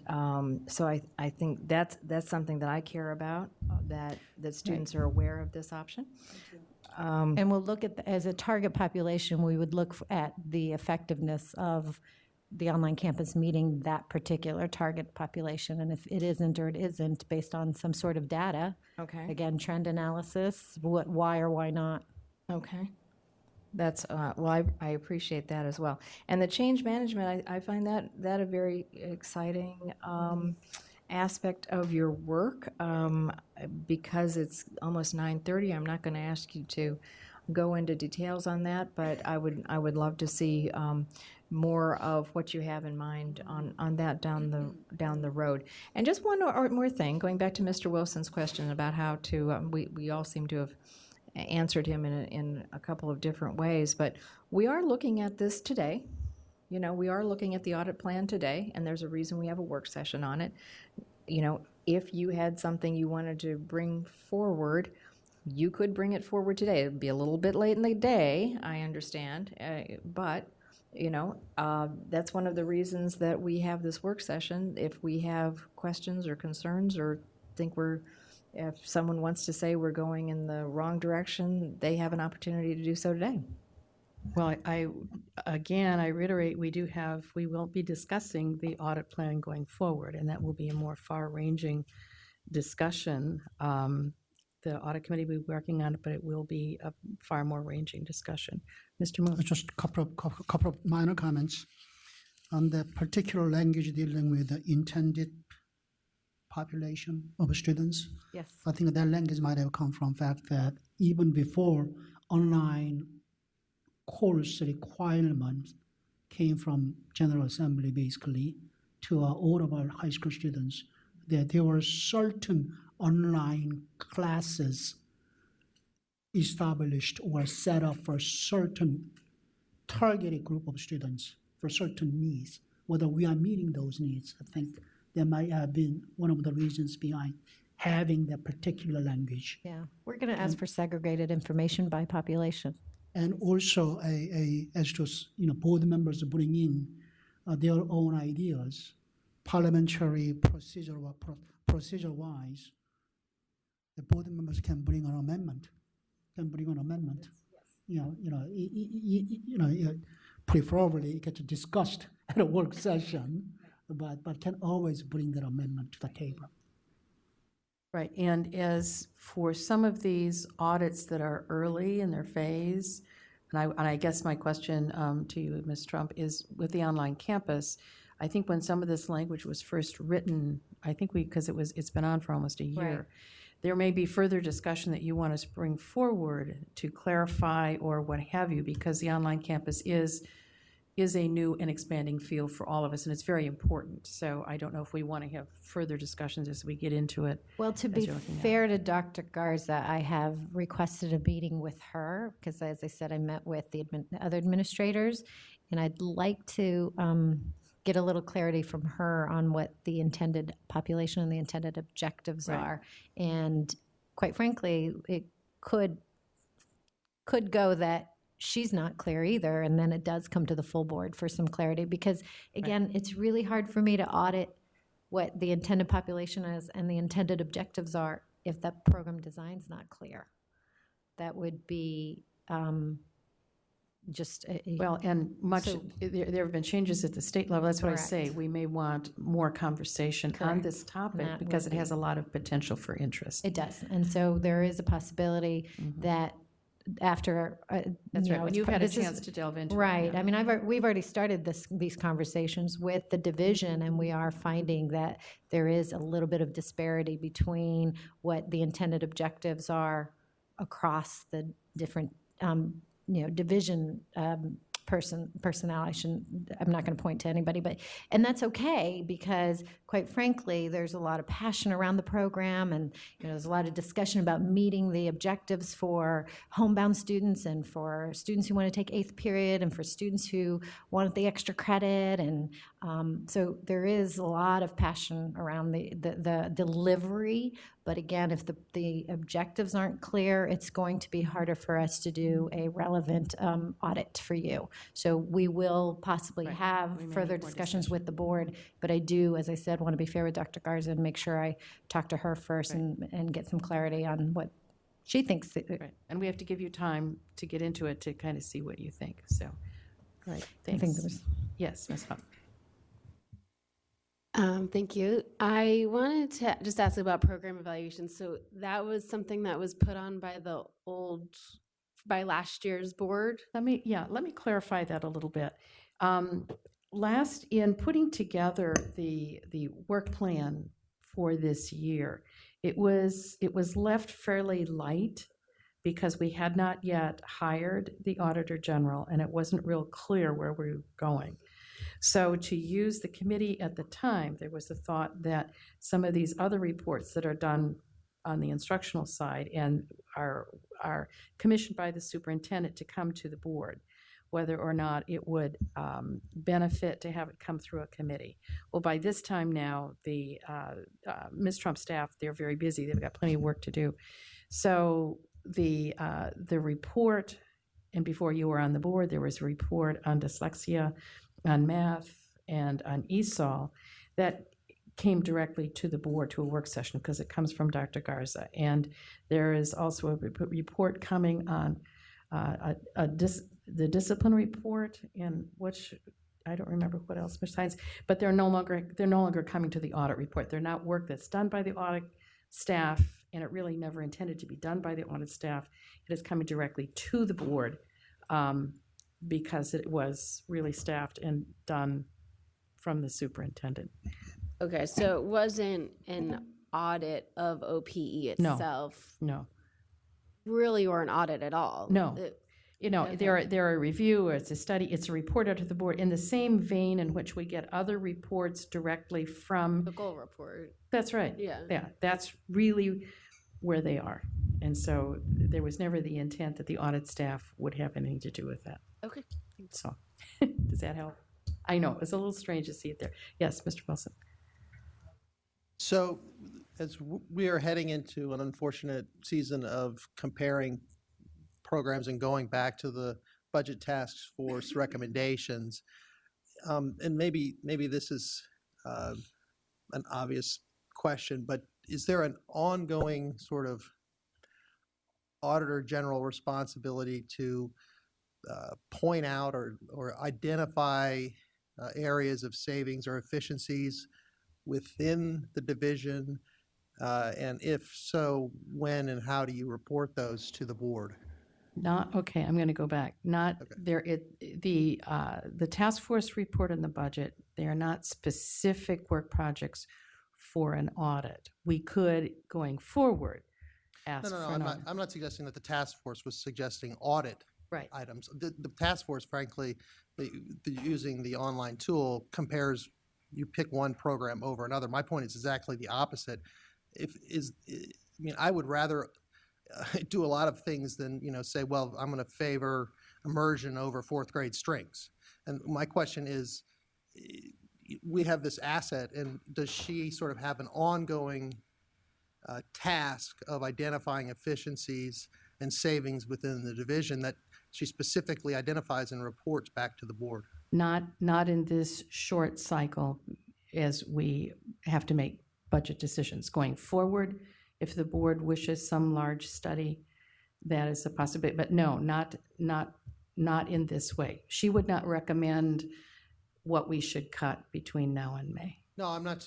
so I think that's something that I care about, that students are aware of this option. And we'll look at, as a target population, we would look at the effectiveness of the online campus meeting that particular target population. And if it isn't or it isn't based on some sort of data, again, trend analysis, why or why not. Okay. That's, well, I appreciate that as well. And the change management, I find that a very exciting aspect of your work. Because it's almost 9:30, I'm not going to ask you to go into details on that, but I would love to see more of what you have in mind on that down the road. And just one more thing, going back to Mr. Wilson's question about how to, we all seem to have answered him in a couple of different ways, but we are looking at this today. We are looking at the audit plan today, and there's a reason we have a work session on it. If you had something you wanted to bring forward, you could bring it forward today. It'd be a little bit late in the day, I understand, but that's one of the reasons that we have this work session. If we have questions or concerns or think if someone wants to say we're going in the wrong direction, they have an opportunity to do so today. Well, I reiterate, we will be discussing the audit plan going forward, and that will be a more far-ranging discussion. The audit committee will be working on it, but it will be a far more ranging discussion. Mr. Moon? Just a couple of minor comments on the particular language dealing with the intended population of students. Yes. I think that language might have come from the fact that even before online course requirements came from General Assembly, basically, to all of our high school students, that there were certain online classes established or set up for certain targeted group of students. for certain needs. Whether we are meeting those needs, I think that might have been one of the reasons behind having that particular language. Yeah, we're going to ask for segregated information by population. And also, as those board members bring in their own ideas, parliamentary procedure-wise, the board members can bring an amendment. Preferably it gets discussed at a work session, but can always bring that amendment to the table. Right, and as for some of these audits that are early in their phase, and I guess my question to you, Ms. Trump, is with the online campus, I think when some of this language was first written, I think because it's been on for almost a year, Right. there may be further discussion that you want us to bring forward to clarify or what have you, because the online campus is a new and expanding field for all of us, and it's very important. So I don't know if we want to have further discussions as we get into it. Well, to as be you're looking at fair to Dr. Garza, I have requested a meeting with her because, as I said, I met with the other administrators, and I'd like to get a little clarity from her on what the intended population and the intended objectives Right. are. And quite frankly, it could go that she's not clear either, and then it does come to the full board for some clarity, because again, it's really hard for me to audit what the intended population is and the intended objectives are if that program design's not clear. That would be just Well, and much, So- there have been changes at the state level. That's what I say. Correct. We may want more conversation on Correct. this topic That because would it has a lot of potential for interest. It does, and so there is a possibility that after That's right. When you've had a this is- chance to delve into it. Right. yeah. I mean, we've already started these conversations with the division, and we are finding that there is a little bit of disparity between what the intended objectives are across the different, division personnel. I'm not going to point to anybody, and that's okay, because quite frankly, there's a lot of passion around the program, and there's a lot of discussion about meeting the objectives for homebound students and for students who want to take 8th period and for students who want the extra credit. And so there is a lot of passion around the delivery. But again, if the objectives aren't clear, it's going to be harder for us to do a relevant audit for you. So we will possibly Right. have We may further need more discussions discussion. with the board, but I do, as I said, want to be fair with Dr. Garza and make sure I talk to her first and get some clarity on what she thinks. Right. And we have to give you time to get into it to kind of see what you think. So, all right, I think thanks. there was- Yes, Ms. Hunt. Thank you. I wanted to just ask about program evaluation. So that was something that was put on by last year's board. Let me clarify that a little bit. In putting together the work plan for this year, it was left fairly light because we had not yet hired the Auditor General, and it wasn't real clear where we were going. So to use the committee at the time, there was a thought that some of these other reports that are done on the instructional side and are commissioned by the superintendent to come to the board, whether or not it would benefit to have it come through a committee. Well, by this time now, the Ms. Trump staff, they're very busy. They've got plenty of work to do. So the report, and before you were on the board, there was a report on dyslexia, on math, and on ESOL that came directly to the board, to a work session, because it comes from Dr. Garza. And there is also a report coming on the discipline report, and which I don't remember what else besides, but they're no longer coming to the audit report. They're not work that's done by the audit staff, and it really never intended to be done by the audit staff. It is coming directly to the board because it was really staffed and done from the superintendent. Okay, so it wasn't an audit of OPE No. itself, No. really, or an audit at all. No. Okay. There are a review, or it's a study, it's a report out to the board in the same vein in which we get other reports directly from. The goal report. That's right. Yeah. Yeah, that's really where they are. And so there was never the intent that the audit staff would have anything to do with that. Okay. So, does that help? I know, it's a little strange to see it there. Yes, Mr. Wilson. So as we are heading into an unfortunate season of comparing programs and going back to the budget task force recommendations, and maybe this is an obvious question, but is there an ongoing sort of auditor general responsibility to point out or identify areas of savings or efficiencies within the division? And if so, when and how do you report those to the board? Not, okay, I'm going to go back. Not Okay. there, the task force report and the budget, they are not specific work projects for an audit. We could, going forward, ask No, for an audit. I'm not suggesting that the task force was suggesting audit Right. items. The task force, frankly, using the online tool compares, you pick one program over another. My point is exactly the opposite. I would rather do a lot of things than, say, well, I'm going to favor immersion over fourth grade strings. And my question is, we have this asset, and does she sort of have an ongoing task of identifying efficiencies and savings within the division that she specifically identifies and reports back to the board? Not in this short cycle, as we have to make budget decisions. Going forward, if the board wishes some large study, that is a possibility. But no, not in this way. She would not recommend what we should cut between now and May. No, I'm not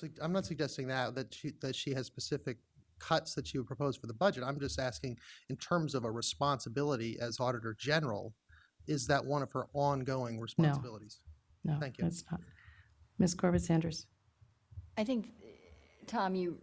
suggesting that she has specific cuts that she would propose for the budget. I'm just asking, in terms of a responsibility as Auditor General, is that one of her ongoing responsibilities? No, Thank you. that's not. Ms. Corbett-Sanders. I think, Tom, you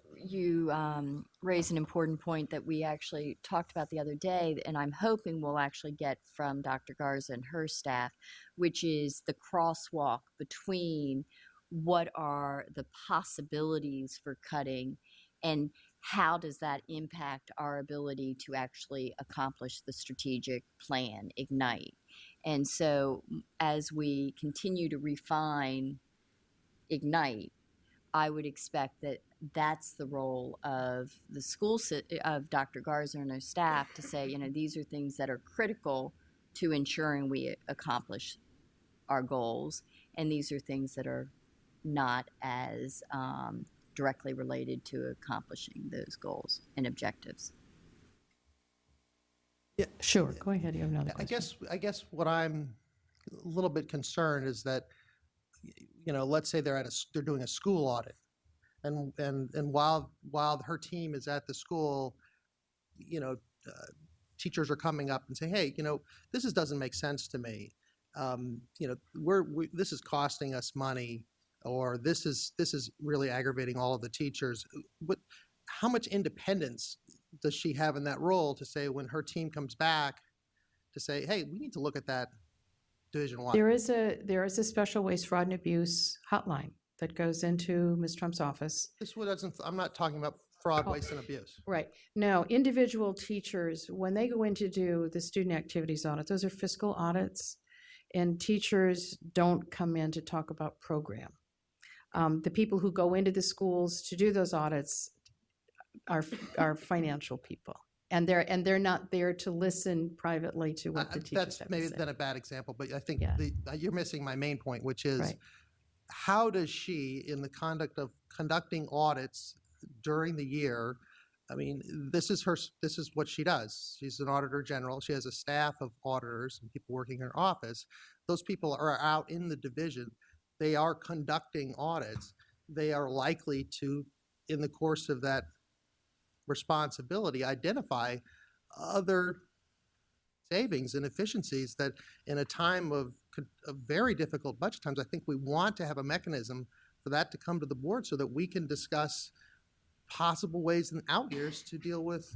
raised an important point that we actually talked about the other day, and I'm hoping we'll actually get from Dr. Garza and her staff, which is the crosswalk between what are the possibilities for cutting and how does that impact our ability to actually accomplish the strategic plan, Ignite. And so as we continue to refine Ignite, I would expect that that's the role of the school, of Dr. Garza and her staff to say, these are things that are critical to ensuring we accomplish our goals, and these are things that are not as directly related to accomplishing those goals and objectives. Yeah, Sure, go ahead. You have another question. I guess what I'm a little bit concerned is that, let's say they're doing a school audit, and while her team is at the school, teachers are coming up and saying, hey, this doesn't make sense to me. This is costing us money, or this is really aggravating all of the teachers. How much independence does she have in that role to say, when her team comes back, to say, hey, we need to look at that division-wide? There is a special waste, fraud, and abuse hotline that goes into Ms. Trump's office. I'm not talking about fraud, waste, and abuse. Right. No, individual teachers, when they go in to do the student activities audit, those are fiscal audits, and teachers don't come in to talk about program. The people who go into the schools to do those audits are financial people, and they're not there to listen privately to what the teachers have to say. That's maybe then a bad example, but I think Yeah. you're missing my main point, which is, Right. how does she, in the conduct of conducting audits during the year, this is what she does. She's an auditor general. She has a staff of auditors and people working in her office. Those people are out in the division. They are conducting audits. They are likely to, in the course of that responsibility, identify other savings and efficiencies that, in a time of very difficult budget times, I think we want to have a mechanism for that to come to the board so that we can discuss possible ways in out years to deal with,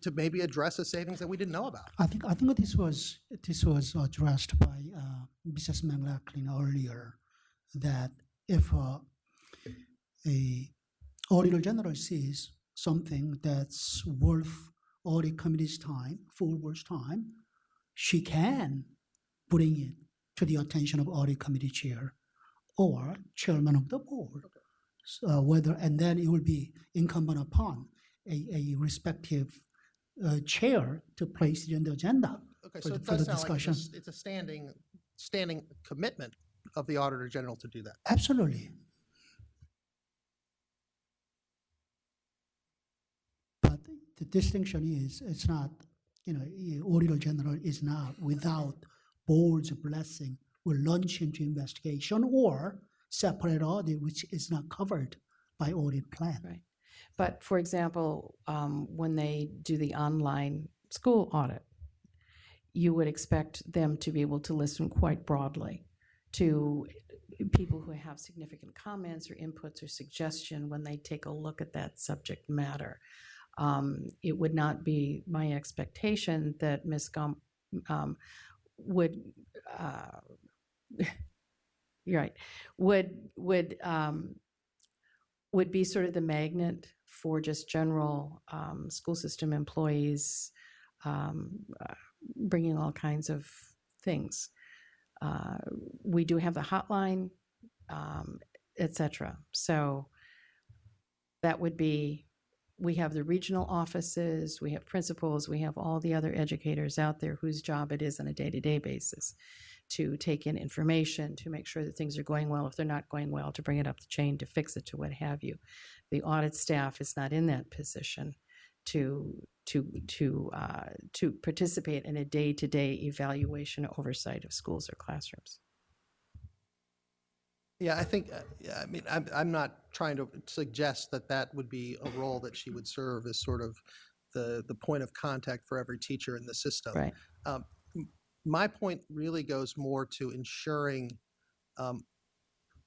to maybe address the savings that we didn't know about. I think this was addressed by Mrs. McLaughlin earlier, that if a Auditor General sees something that's worth audit committee's time, full board's time, she can bring it to the attention of audit committee chair or chairman of the board. And then it will be incumbent upon a respective chair to place it on the agenda Okay, for so the, it for the does sound like discussion. it's a standing commitment of the Auditor General to do that. Absolutely. But the distinction is, it's not, Auditor General is not without board's blessing will launch into investigation or separate audit, which is not covered by audit plan. Right. But for example, when they do the online school audit, you would expect them to be able to listen quite broadly to people who have significant comments or inputs or suggestion when they take a look at that subject matter. It would not be my expectation that Ms. Gump would, you're right, would be sort of the magnet for just general school system employees bringing all kinds of things. We do have the hotline, etc. So that would be, we have the regional offices, we have principals, we have all the other educators out there whose job it is on a day-to-day basis to take in information, to make sure that things are going well. If they're not going well, to bring it up the chain, to fix it, to what have you. The audit staff is not in that position to participate in a day-to-day evaluation oversight of schools or classrooms. Yeah, I think, I mean, I'm not trying to suggest that that would be a role that she would serve as sort of the point of contact for every teacher in the system. Right. My point really goes more to ensuring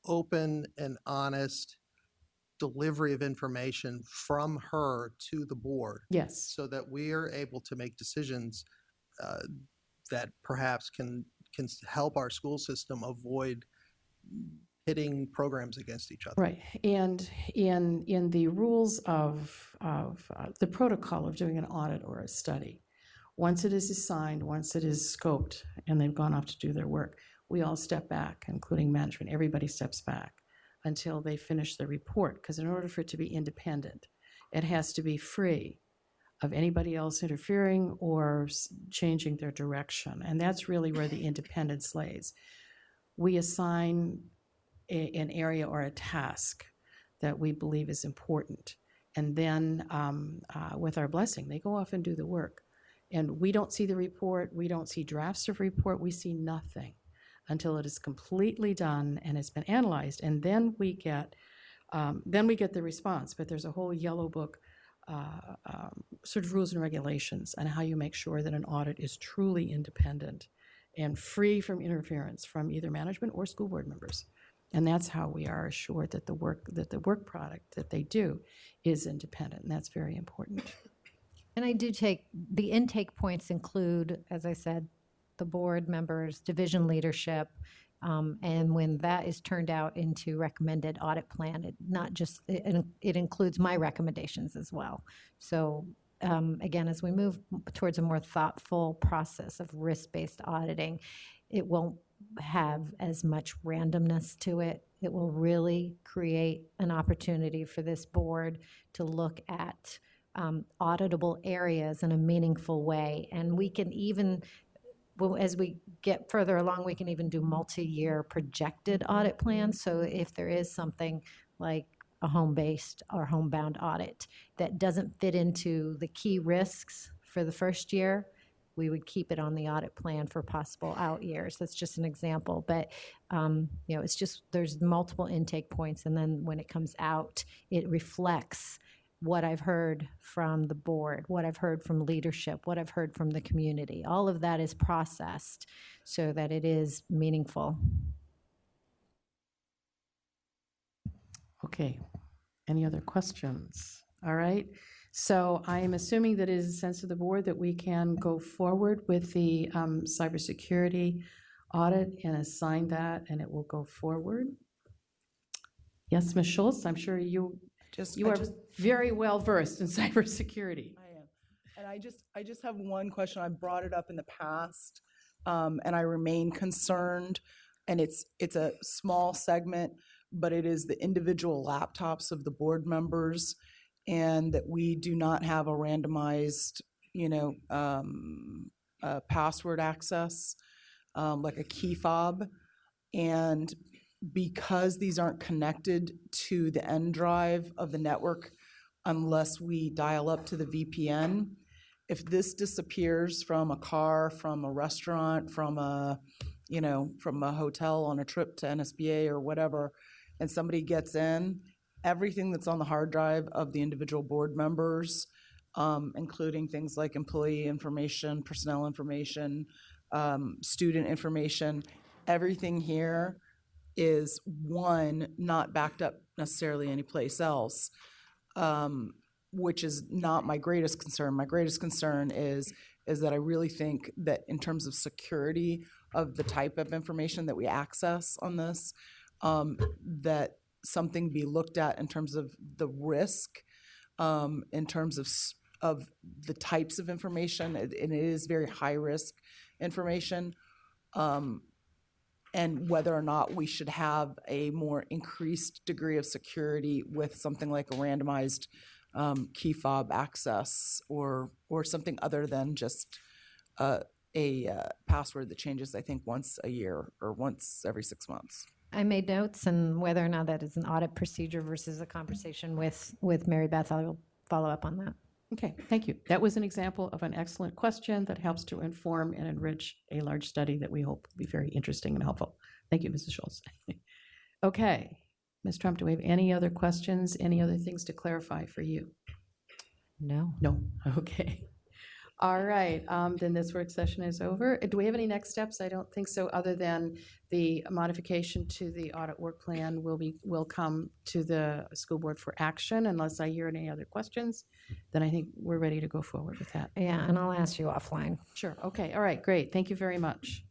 open and honest delivery of information from her to the board. Yes. So that we are able to make decisions that perhaps can help our school system avoid pitting programs against each other. Right. And in the rules of the protocol of doing an audit or a study, once it is assigned, once it is scoped, and they've gone off to do their work, we all step back, including management. Everybody steps back until they finish the report, because in order for it to be independent, it has to be free of anybody else interfering or changing their direction. And that's really where the independence lays. We assign an area or a task that we believe is important. And then with our blessing, they go off and do the work. And we don't see the report, we don't see drafts of report, we see nothing until it is completely done and it's been analyzed. And then we get the response. But there's a whole yellow book sort of rules and regulations on how you make sure that an audit is truly independent and free from interference from either management or school board members. And that's how we are assured that the work product that they do is independent, and that's very important. And I do take, the intake points include, as I said, the board members, division leadership, and when that is turned out into recommended audit plan, it includes my recommendations as well. So again, as we move towards a more thoughtful process of risk-based auditing, it won't have as much randomness to it. It will really create an opportunity for this board to look at auditable areas in a meaningful way. And we can even, as we get further along, we can even do multi-year projected audit plans. So if there is something like a home-based or homebound audit that doesn't fit into the key risks for the first year, we would keep it on the audit plan for possible out years. That's just an example. But, it's just, there's multiple intake points. And then when it comes out, it reflects what I've heard from the board, what I've heard from leadership, what I've heard from the community. All of that is processed so that it is meaningful. Okay. Any other questions? All right. So I am assuming that it is a sense of the board that we can go forward with the cybersecurity audit and assign that, and it will go forward. Yes, Ms. Schultz, I'm sure you are very well versed in cybersecurity. I am. And I just have one question. I brought it up in the past, and I remain concerned. and it's a small segment, but it is the individual laptops of the board members, and that we do not have a randomized, password access, like a key fob. And because these aren't connected to the end drive of the network unless we dial up to the VPN, if this disappears from a car, from a restaurant, from a hotel on a trip to NSBA or whatever, and somebody gets in, everything that's on the hard drive of the individual board members, including things like employee information, personnel information, student information, everything here is, one, not backed up necessarily anyplace else, which is not my greatest concern. My greatest concern is that I really think that in terms of security of the type of information that we access on this, that something be looked at in terms of the risk, in terms of the types of information, and it is very high risk information, and whether or not we should have a more increased degree of security with something like a randomized key fob access, or something other than just a password that changes, I think, once a year or once every 6 months. I made notes, and whether or not that is an audit procedure versus a conversation with Mary Beth, I will follow up on that. Okay, thank you. That was an example of an excellent question that helps to inform and enrich a large study that we hope will be very interesting and helpful. Thank you, Mrs. Schultz. Okay, Ms. Trump, do we have any other questions, any other things to clarify for you? No. No, okay. All right, then this work session is over. Do we have any next steps? I don't think so, other than the modification to the audit work plan will come to the school board for action. Unless I hear any other questions, then I think we're ready to go forward with that. Yeah, and I'll ask you offline. Sure, okay, all right, great. Thank you very much.